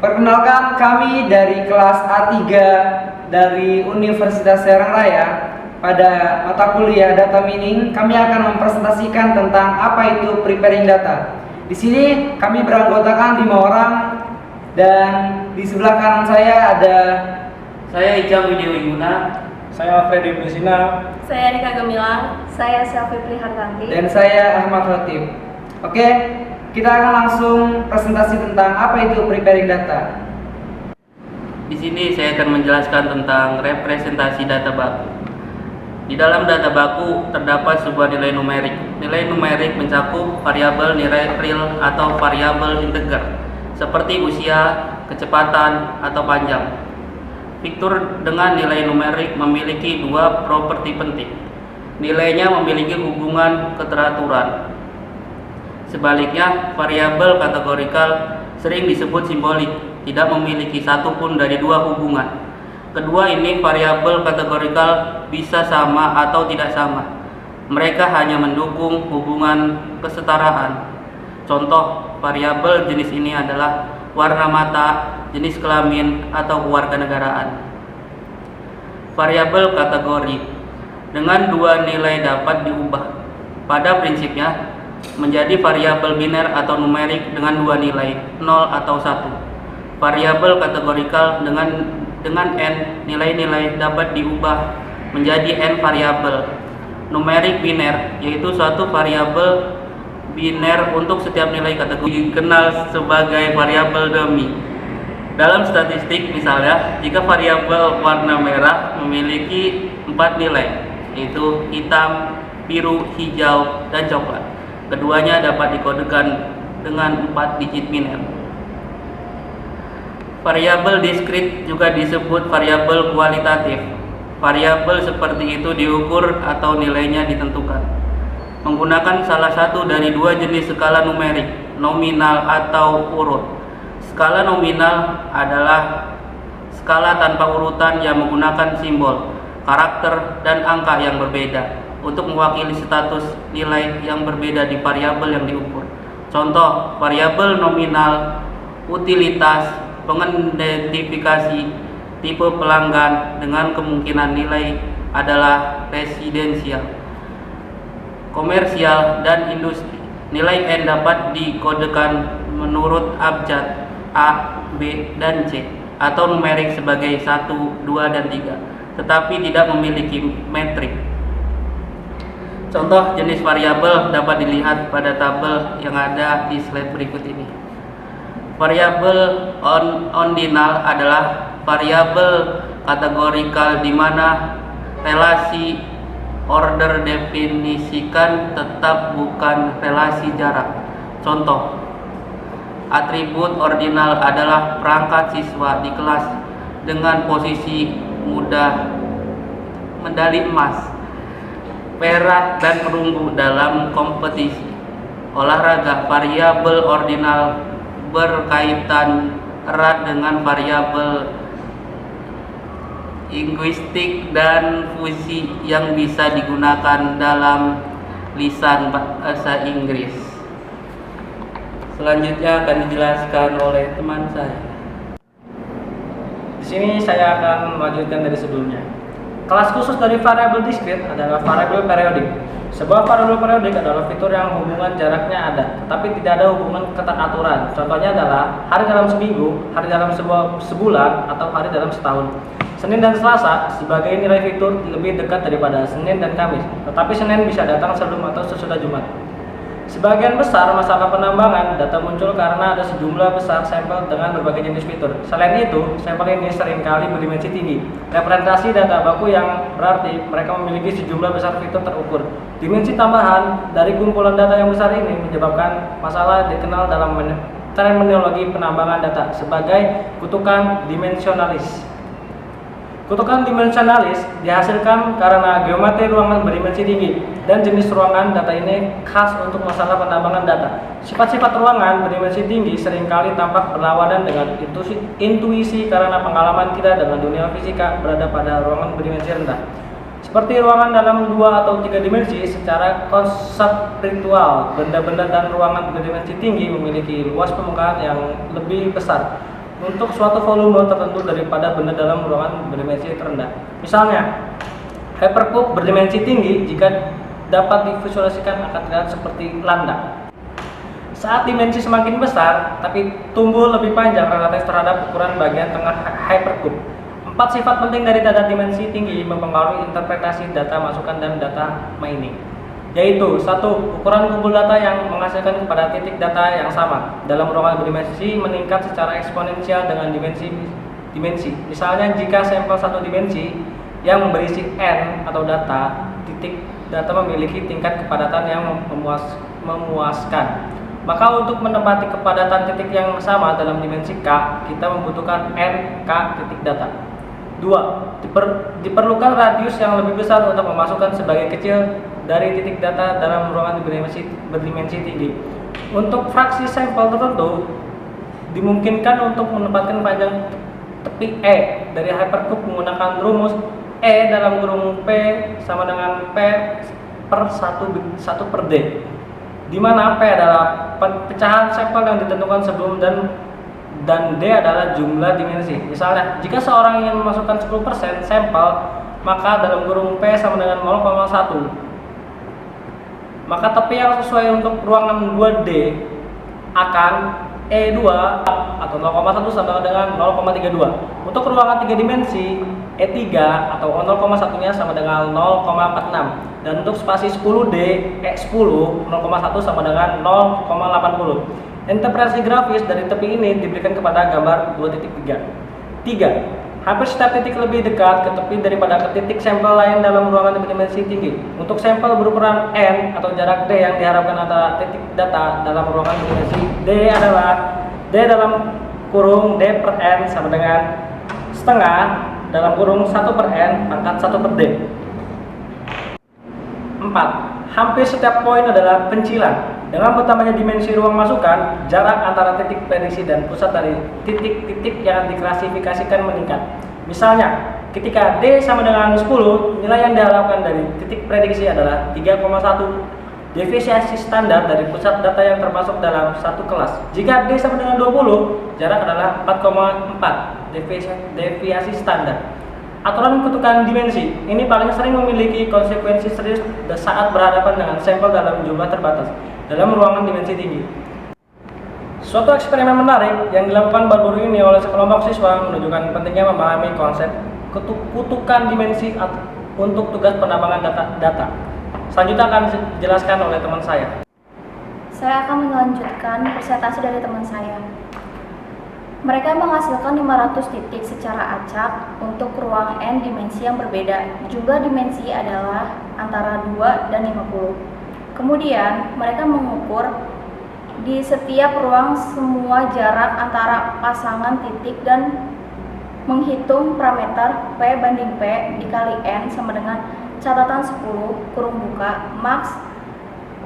Perkenalkan, kami dari kelas A3 dari Universitas Serang Raya. Pada mata kuliah Data Mining, kami akan mempresentasikan tentang apa itu preparing data. Di sini kami beranggotakan 5 orang, dan di sebelah kanan saya ada Saya Ijam Widiwiguna. Saya Freddy Brisina. Saya Nika Gemilang. Saya Selvi Prihartanti. dan saya Ahmad Khotib. Oke, kita akan langsung presentasi tentang apa itu preparing data. Di sini saya akan menjelaskan tentang representasi data baku. Di dalam data baku terdapat sebuah nilai numerik. Nilai numerik mencakup variabel nilai real atau variabel integer, seperti usia, kecepatan, atau panjang. Fitur dengan nilai numerik memiliki dua properti penting. Nilainya memiliki hubungan keteraturan. Sebaliknya, variabel kategorikal sering disebut simbolik, tidak memiliki satu pun dari dua hubungan. Kedua ini variabel kategorikal bisa sama atau tidak sama. Mereka hanya mendukung hubungan kesetaraan. Contoh variabel jenis ini adalah warna mata, jenis kelamin, atau kewarganegaraan. Variabel kategori dengan dua nilai dapat diubah. Pada prinsipnya menjadi variabel biner atau numerik dengan dua nilai, 0 atau 1. Variabel kategorikal dengan n nilai-nilai dapat diubah menjadi n variabel. Numerik biner yaitu suatu variabel biner untuk setiap nilai kategori, dikenal sebagai variabel dummy. Dalam statistik misalnya, jika variabel warna merah memiliki 4 nilai, yaitu hitam, biru, hijau, dan coklat. Keduanya dapat dikodekan dengan 4 digit biner. Variabel diskrit juga disebut variabel kualitatif. Variabel seperti itu diukur atau nilainya ditentukan menggunakan salah satu dari dua jenis skala numerik, nominal atau urut. Skala nominal adalah skala tanpa urutan yang menggunakan simbol, karakter, dan angka yang berbeda untuk mewakili status nilai yang berbeda di variabel yang diukur. Contoh, variabel nominal, utilitas, pengidentifikasi, tipe pelanggan dengan kemungkinan nilai adalah residensial, komersial, dan industri. Nilai N dapat dikodekan menurut abjad A, B, dan C atau numerik sebagai 1, 2, dan 3, tetapi tidak memiliki metrik. Contoh jenis variabel dapat dilihat pada tabel yang ada di slide berikut ini. Variabel ordinal adalah variabel kategorikal di mana relasi order definisikan tetap bukan relasi jarak. Contoh, atribut ordinal adalah perangkat siswa di kelas dengan posisi mudah, medali emas, perak, dan perunggu dalam kompetisi olahraga. Variabel ordinal berkaitan erat dengan variabel linguistik dan fusi yang bisa digunakan dalam lisan bahasa Inggris. Selanjutnya akan dijelaskan oleh teman saya. Di sini saya akan melanjutkan dari sebelumnya. Kelas khusus dari variabel diskrit adalah variabel periodik. Sebuah variabel periodik adalah fitur yang hubungan jaraknya ada, tetapi tidak ada hubungan keteraturan. Contohnya adalah hari dalam seminggu, hari dalam sebulan, atau hari dalam setahun. Senin dan Selasa sebagai nilai fitur lebih dekat daripada Senin dan Kamis, tetapi Senin bisa datang sebelum atau sesudah Jumat. Sebagian besar masalah penambangan data muncul karena ada sejumlah besar sampel dengan berbagai jenis fitur. Selain itu, sampel ini seringkali berdimensi tinggi. Representasi data baku yang berarti mereka memiliki sejumlah besar fitur terukur. Dimensi tambahan dari kumpulan data yang besar ini menyebabkan masalah dikenal dalam terminologi penambangan data sebagai kutukan dimensionalis. Kutukan dimensionalis dihasilkan karena geometri ruangan berdimensi tinggi dan jenis ruangan data ini khas untuk masalah penambangan data. Sifat-sifat ruangan berdimensi tinggi seringkali tampak berlawanan dengan intuisi karena pengalaman kita dengan dunia fisika berada pada ruangan berdimensi rendah. Seperti ruangan dalam 2 atau 3 dimensi, secara konseptual, benda-benda dan ruangan berdimensi tinggi memiliki luas permukaan yang lebih besar. untuk suatu volume tertentu daripada benda dalam ruangan berdimensi terendah. Misalnya, hypercube berdimensi tinggi jika dapat divisualisasikan akan terlihat seperti landak. Saat dimensi semakin besar, tapi tumbuh lebih panjang relatif terhadap ukuran bagian tengah hypercube. 4 sifat penting dari data dimensi tinggi mempengaruhi interpretasi data masukan dan data mining, yaitu 1. Ukuran kumpul data yang menghasilkan kepada titik data yang sama dalam ruangan berdimensi meningkat secara eksponensial dengan dimensi. Misalnya, jika sampel satu dimensi yang berisi n atau data, titik data memiliki tingkat kepadatan yang memuaskan. Maka untuk menempati kepadatan titik yang sama dalam dimensi k, kita membutuhkan n k titik data. 2. Diperlukan radius yang lebih besar untuk memasukkan sebagian kecil dari titik data dalam ruangan berdimensi tinggi. Untuk fraksi sampel tertentu, dimungkinkan untuk menempatkan panjang tepi E dari hypercube menggunakan rumus E dalam kurung P sama dengan P per 1 per D, di mana P adalah pecahan sampel yang ditentukan sebelum dan D adalah jumlah dimensi. Misalnya, jika seorang ingin memasukkan 10% sampel, maka dalam kurung P sama dengan 0,1. Maka tepi yang sesuai untuk ruangan 2D akan E2 atau 0,1 sama dengan 0,32. Untuk ruangan 3 dimensi, E3 atau 0,1-nya sama dengan 0,46. Dan untuk spasi 10D, E10 0,1 sama dengan 0,80. Interpretasi grafis dari tepi ini diberikan kepada gambar 2.3. 3. Hampir setiap titik lebih dekat ke tepi daripada ke titik sampel lain dalam ruangan berdimensi tinggi. Untuk sampel berukuran n atau jarak d yang diharapkan antara titik data dalam ruangan berdimensi d adalah d dalam kurung d per n sama dengan setengah dalam kurung 1 per n pangkat 1 per d. 4. Hampir setiap poin adalah pencilan. Dengan bertambahnya dimensi ruang masukan, jarak antara titik prediksi dan pusat dari titik-titik yang diklasifikasikan meningkat. Misalnya, ketika D sama dengan 10, nilai yang diharapkan dari titik prediksi adalah 3,1. Deviasi standar dari pusat data yang termasuk dalam satu kelas. Jika D sama dengan 20, jarak adalah 4,4. Deviasi standar. Aturan kutukan dimensi ini paling sering memiliki konsekuensi serius saat berhadapan dengan sampel dalam jumlah terbatas dalam ruangan dimensi tinggi. Suatu eksperimen menarik yang dilakukan baru-baru ini oleh sekelompok siswa menunjukkan pentingnya memahami konsep kutukan dimensi untuk tugas penambangan data. Selanjutnya akan dijelaskan oleh teman saya. Saya akan melanjutkan presentasi dari teman saya. Mereka menghasilkan 500 titik secara acak untuk ruang n dimensi yang berbeda. Jumlah dimensi adalah antara 2 dan 50. Kemudian, mereka mengukur di setiap ruang semua jarak antara pasangan titik dan menghitung parameter P banding P dikali N sama dengan catatan 10 kurung buka max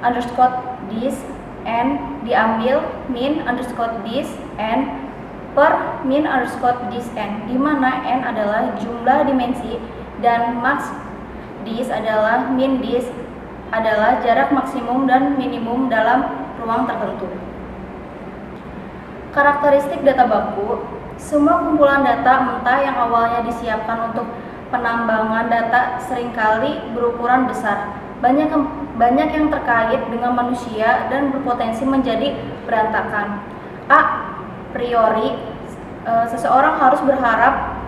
underscore dis N diambil min underscore dis N per min underscore dis N, di mana N adalah jumlah dimensi dan max dis adalah min dis adalah jarak maksimum dan minimum dalam ruang tertentu. Karakteristik data baku, semua kumpulan data mentah yang awalnya disiapkan untuk penambangan data seringkali berukuran besar. Banyak yang terkait dengan manusia dan berpotensi menjadi berantakan. A priori, seseorang harus berharap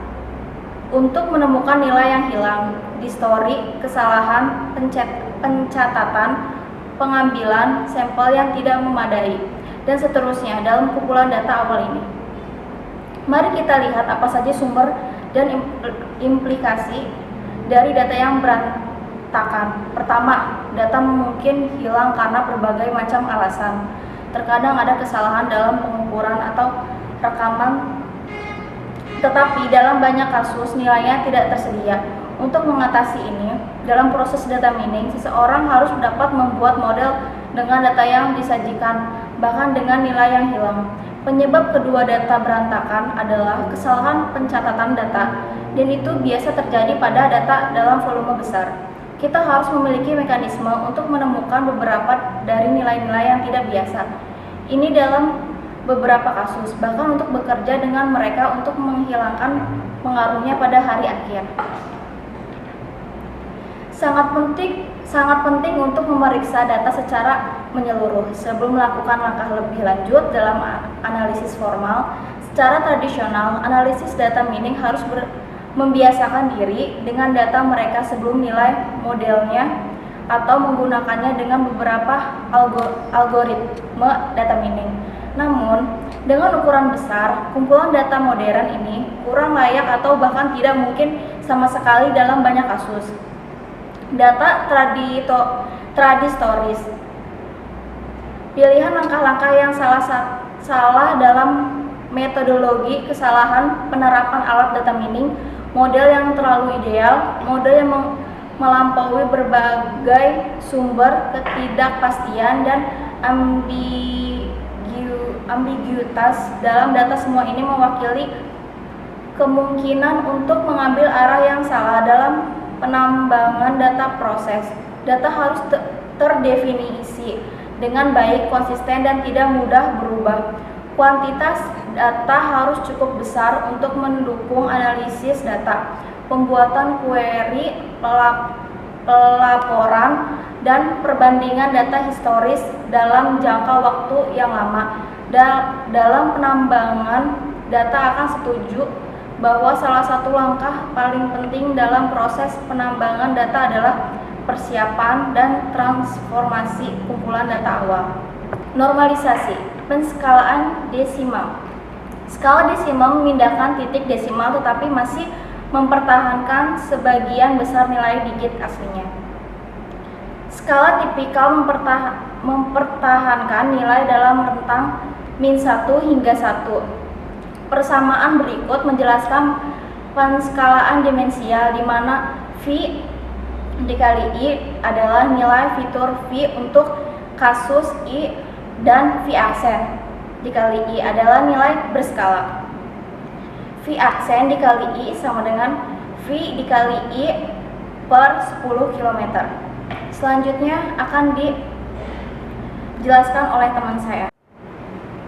untuk menemukan nilai yang hilang, distori, kesalahan pencatatan, pengambilan sampel yang tidak memadai, dan seterusnya dalam kumpulan data awal ini. Mari kita lihat apa saja sumber dan implikasi dari data yang berantakan. Pertama, data mungkin hilang karena berbagai macam alasan. Terkadang ada kesalahan dalam pengukuran atau rekaman, tetapi dalam banyak kasus nilainya tidak tersedia. Untuk mengatasi ini, dalam proses data mining, seseorang harus dapat membuat model dengan data yang disajikan, bahkan dengan nilai yang hilang. Penyebab kedua data berantakan adalah kesalahan pencatatan data, dan itu biasa terjadi pada data dalam volume besar. Kita harus memiliki mekanisme untuk menemukan beberapa dari nilai-nilai yang tidak biasa. Ini dalam beberapa kasus, bahkan untuk bekerja dengan mereka untuk menghilangkan pengaruhnya pada hari akhir. Sangat penting untuk memeriksa data secara menyeluruh sebelum melakukan langkah lebih lanjut dalam analisis formal. Secara tradisional, analisis data mining harus membiasakan diri dengan data mereka sebelum nilai modelnya atau menggunakannya dengan beberapa algoritme data mining. Namun, dengan ukuran besar, kumpulan data modern ini kurang layak atau bahkan tidak mungkin sama sekali dalam banyak kasus. Data tradistoris. Pilihan langkah-langkah yang salah dalam metodologi, kesalahan penerapan alat data mining, model yang terlalu ideal, model yang melampaui berbagai sumber, ketidakpastian dan ambiguitas dalam data. Semua ini mewakili kemungkinan untuk mengambil arah yang salah dalam penambangan data proses. Data harus terdefinisi dengan baik, konsisten, dan tidak mudah berubah. Kuantitas data harus cukup besar untuk mendukung analisis data, pembuatan query, pelaporan, dan perbandingan data historis dalam jangka waktu yang lama. Dalam penambangan data akan setuju bahwa salah satu langkah paling penting dalam proses penambangan data adalah persiapan dan transformasi kumpulan data awal. Normalisasi, penskalaan desimal. Skala desimal memindahkan titik desimal tetapi masih mempertahankan sebagian besar nilai digit aslinya. Skala tipikal mempertahankan nilai dalam rentang -1 hingga 1. Persamaan berikut menjelaskan penskalaan dimensial di mana V dikali I adalah nilai fitur V untuk kasus I dan V aksen dikali I adalah nilai berskala. V aksen dikali I sama dengan V dikali I per 10 km. Selanjutnya akan dijelaskan oleh teman saya.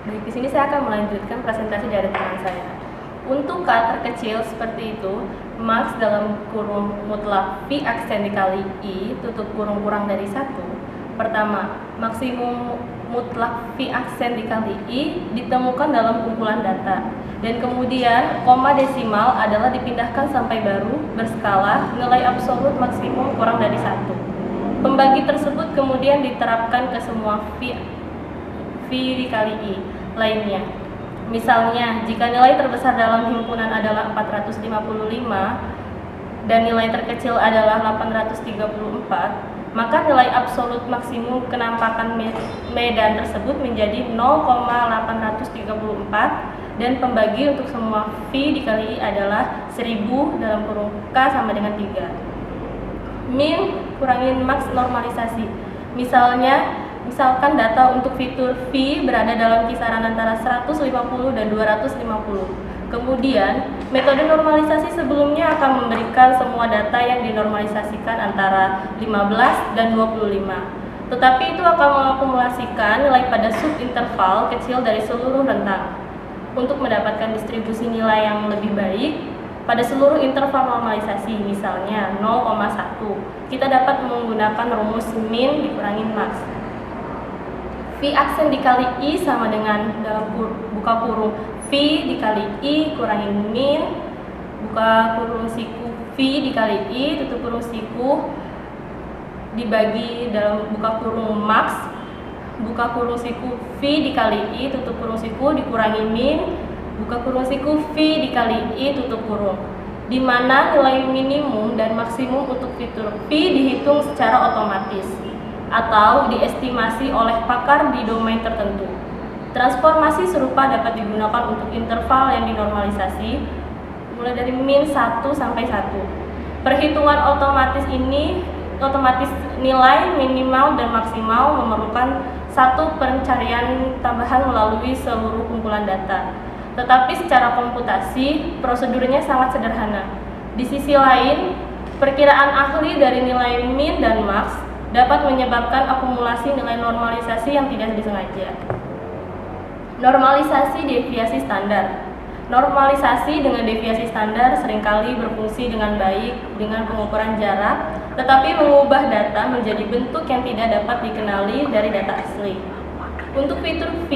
Baik, di sini saya akan melanjutkan presentasi dari teman saya. Untuk K terkecil seperti itu, max dalam kurung mutlak V aksen dikali I tutup kurung kurang dari 1. Pertama, maksimum mutlak V aksen dikali I ditemukan dalam kumpulan data. Dan kemudian, koma desimal adalah dipindahkan sampai baru berskala nilai absolut maksimum kurang dari 1. Pembagi tersebut kemudian diterapkan ke semua V dikali I lainnya. Misalnya, jika nilai terbesar dalam himpunan adalah 455 dan nilai terkecil adalah 834, maka nilai absolut maksimum kenampakan medan tersebut menjadi 0,834 dan pembagi untuk semua V dikali I adalah 1000 dalam kurung K sama dengan 3. Min kurangin max normalisasi. Misalkan data untuk fitur V berada dalam kisaran antara 150 dan 250. Kemudian, metode normalisasi sebelumnya akan memberikan semua data yang dinormalisasikan antara 15 dan 25. Tetapi itu akan mengakumulasikan nilai pada subinterval kecil dari seluruh rentang. Untuk mendapatkan distribusi nilai yang lebih baik, pada seluruh interval normalisasi, misalnya 0,1, kita dapat menggunakan rumus min dikurangi max. V aksen dikali I sama dengan dalam buka kurung V dikali I kurangin min, buka kurung siku V dikali I tutup kurung siku dibagi dalam buka kurung max, buka kurung siku V dikali I tutup kurung siku dikurangi min, buka kurung siku V dikali I tutup kurung, di mana nilai minimum dan maksimum untuk fitur V dihitung secara otomatis atau diestimasi oleh pakar di domain tertentu. Transformasi serupa dapat digunakan untuk interval yang dinormalisasi mulai dari min 1 sampai 1. Perhitungan otomatis nilai minimal dan maksimal memerlukan satu pencarian tambahan melalui seluruh kumpulan data. Tetapi secara komputasi, prosedurnya sangat sederhana. Di sisi lain, perkiraan ahli dari nilai min dan max dapat menyebabkan akumulasi nilai normalisasi yang tidak disengaja. Normalisasi deviasi standar. Normalisasi dengan deviasi standar seringkali berfungsi dengan baik dengan pengukuran jarak, tetapi mengubah data menjadi bentuk yang tidak dapat dikenali dari data asli. Untuk fitur V,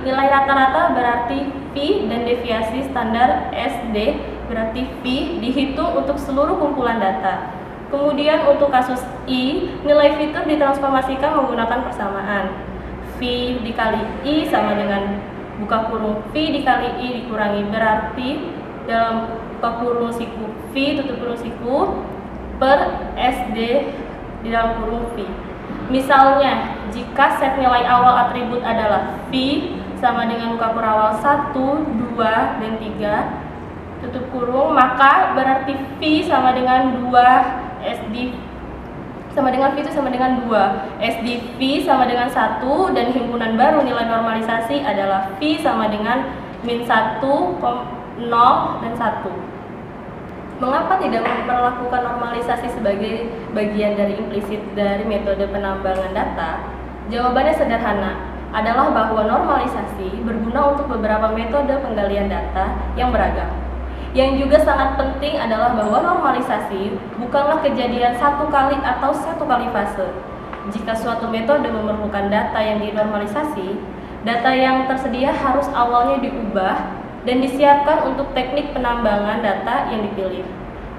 nilai rata-rata berarti V dan deviasi standar SD berarti V dihitung untuk seluruh kumpulan data. Kemudian untuk kasus I, nilai fitur ditransformasikan menggunakan persamaan. V dikali I sama dengan buka kurung V dikali I dikurangi berarti dalam buka kurung siku V tutup kurung siku per SD di dalam kurung V. Misalnya, jika set nilai awal atribut adalah V sama dengan buka kurung awal 1, 2, dan 3 tutup kurung, maka berarti V sama dengan 2 SD sama dengan V itu sama dengan 2 SD V sama dengan 1 dan himpunan baru nilai normalisasi adalah V sama dengan min 1, 0, dan 1. Mengapa tidak memperlakukan normalisasi sebagai bagian dari implisit dari metode penambangan data? Jawabannya sederhana, adalah bahwa normalisasi berguna untuk beberapa metode penggalian data yang beragam. Yang juga sangat penting adalah bahwa normalisasi bukanlah kejadian satu kali atau satu kali fase. Jika suatu metode memerlukan data yang dinormalisasi, data yang tersedia harus awalnya diubah dan disiapkan untuk teknik penambangan data yang dipilih.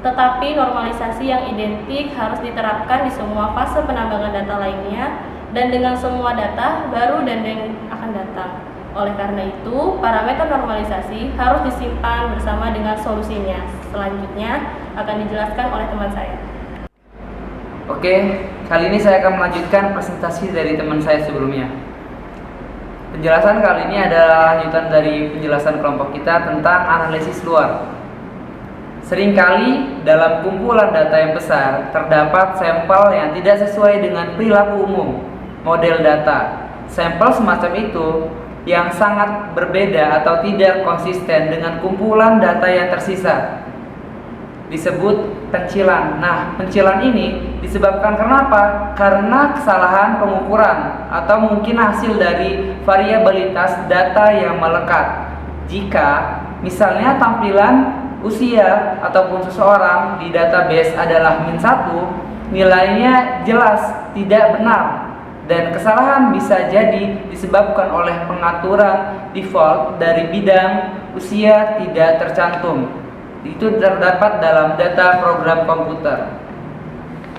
Tetapi normalisasi yang identik harus diterapkan di semua fase penambangan data lainnya dan dengan semua data baru dan yang akan datang. Oleh karena itu, parameter normalisasi harus disimpan bersama dengan solusinya. Selanjutnya akan dijelaskan oleh teman saya. Oke, kali ini saya akan melanjutkan presentasi dari teman saya sebelumnya. Penjelasan kali ini adalah lanjutan dari penjelasan kelompok kita tentang analisis luar. Seringkali dalam kumpulan data yang besar terdapat sampel yang tidak sesuai dengan perilaku umum model data. Sampel semacam itu yang sangat berbeda atau tidak konsisten dengan kumpulan data yang tersisa disebut pencilan. Nah, pencilan ini disebabkan kenapa? Karena kesalahan pengukuran atau mungkin hasil dari variabilitas data yang melekat. Jika misalnya tampilan usia ataupun seseorang di database adalah min 1, nilainya jelas tidak benar. Dan kesalahan bisa jadi disebabkan oleh pengaturan default dari bidang usia tidak tercantum. Itu terdapat dalam data program komputer.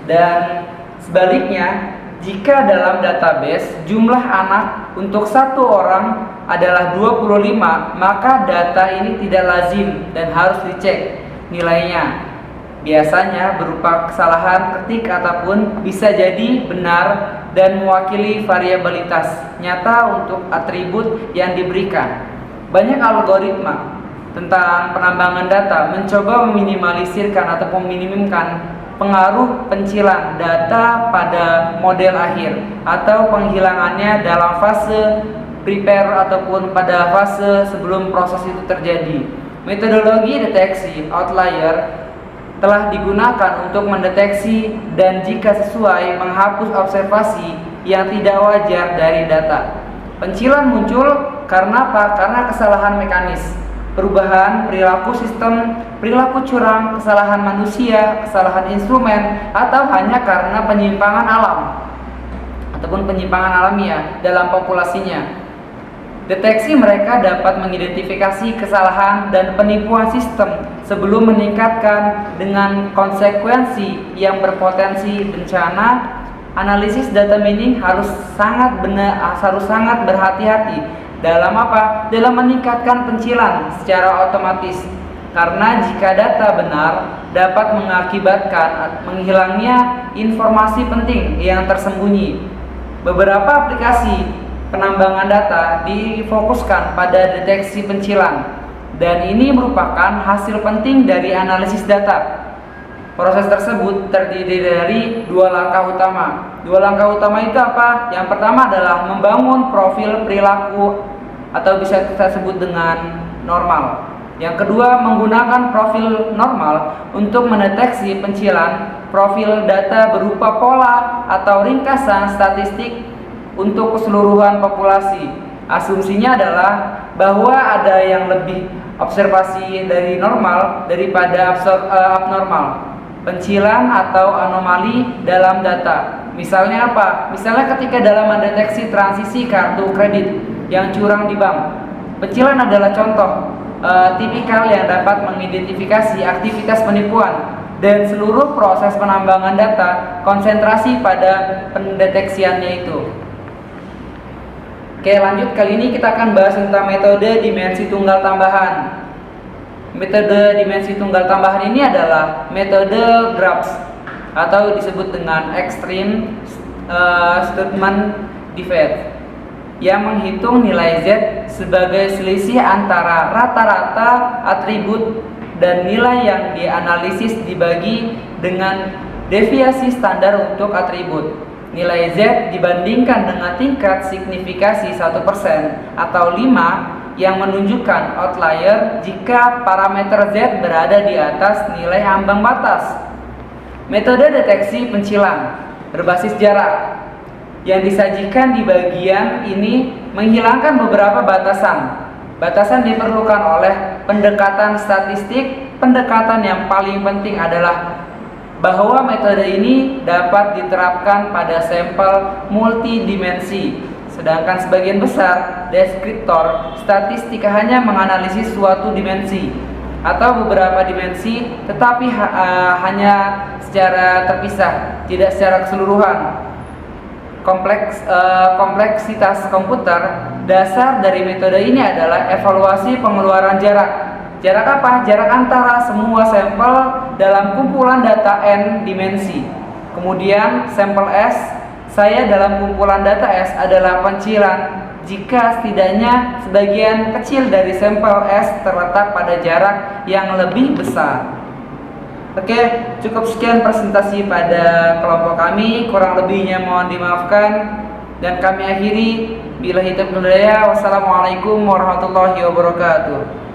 Dan sebaliknya, jika dalam database jumlah anak untuk satu orang adalah 25, maka data ini tidak lazim dan harus dicek nilainya. Biasanya berupa kesalahan ketik ataupun bisa jadi benar dan mewakili variabilitas nyata untuk atribut yang diberikan. Banyak algoritma tentang penambangan data mencoba meminimalisirkan atau meminimumkan pengaruh pencilan data pada model akhir atau penghilangannya dalam fase prepare ataupun pada fase sebelum proses itu terjadi. Metodologi deteksi outlier telah digunakan untuk mendeteksi dan jika sesuai menghapus observasi yang tidak wajar dari data. Pencilan muncul karena apa? Karena kesalahan mekanis, perubahan perilaku sistem, perilaku curang, kesalahan manusia, kesalahan instrumen, atau hanya karena penyimpangan alam ataupun penyimpangan alamiah dalam populasinya. Deteksi mereka dapat mengidentifikasi kesalahan dan penipuan sistem sebelum meningkatkan dengan konsekuensi yang berpotensi bencana. Analisis data mining harus sangat berhati-hati dalam apa? Dalam meningkatkan pencilan secara otomatis. Karena jika data benar dapat mengakibatkan menghilangnya informasi penting yang tersembunyi. Beberapa aplikasi penambangan data difokuskan pada deteksi pencilan dan ini merupakan hasil penting dari analisis data. Proses tersebut terdiri dari dua langkah utama. Dua langkah utama itu apa? Yang pertama adalah membangun profil perilaku atau bisa kita sebut dengan normal. Yang kedua, menggunakan profil normal untuk mendeteksi pencilan. Profil data berupa pola atau ringkasan statistik untuk keseluruhan populasi. Asumsinya adalah bahwa ada yang lebih observasi dari normal daripada abnormal, pencilan atau anomali dalam data. Misalnya apa? Misalnya ketika dalam mendeteksi transisi kartu kredit yang curang di bank. Pencilan adalah contoh tipikal yang dapat mengidentifikasi aktivitas penipuan, dan seluruh proses penambangan data konsentrasi pada pendeteksiannya itu. Oke, lanjut. Kali ini kita akan bahas tentang metode dimensi tunggal tambahan. Metode dimensi tunggal tambahan ini adalah metode GRAPS atau disebut dengan Extreme Statement Divide, yang menghitung nilai Z sebagai selisih antara rata-rata atribut dan nilai yang dianalisis dibagi dengan deviasi standar untuk atribut. Nilai Z dibandingkan dengan tingkat signifikasi 1% atau 5 yang menunjukkan outlier jika parameter Z berada di atas nilai ambang batas. Metode deteksi pencilan berbasis jarak yang disajikan di bagian ini menghilangkan beberapa batasan. Batasan diperlukan oleh pendekatan statistik. Pendekatan yang paling penting adalah bahwa metode ini dapat diterapkan pada sampel multidimensi, sedangkan sebagian besar deskriptor statistik hanya menganalisis suatu dimensi atau beberapa dimensi, tetapi hanya secara terpisah, tidak secara keseluruhan. Kompleksitas komputer dasar dari metode ini adalah evaluasi pengeluaran jarak. Jarak apa? Jarak antara semua sampel dalam kumpulan data N dimensi. Kemudian sampel S, saya dalam kumpulan data S adalah pencilan jika setidaknya sebagian kecil dari sampel S terletak pada jarak yang lebih besar. Oke, cukup sekian presentasi pada kelompok kami. Kurang lebihnya mohon dimaafkan. Dan kami akhiri, billahi taufiq wal hidayah. Wassalamualaikum warahmatullahi wabarakatuh.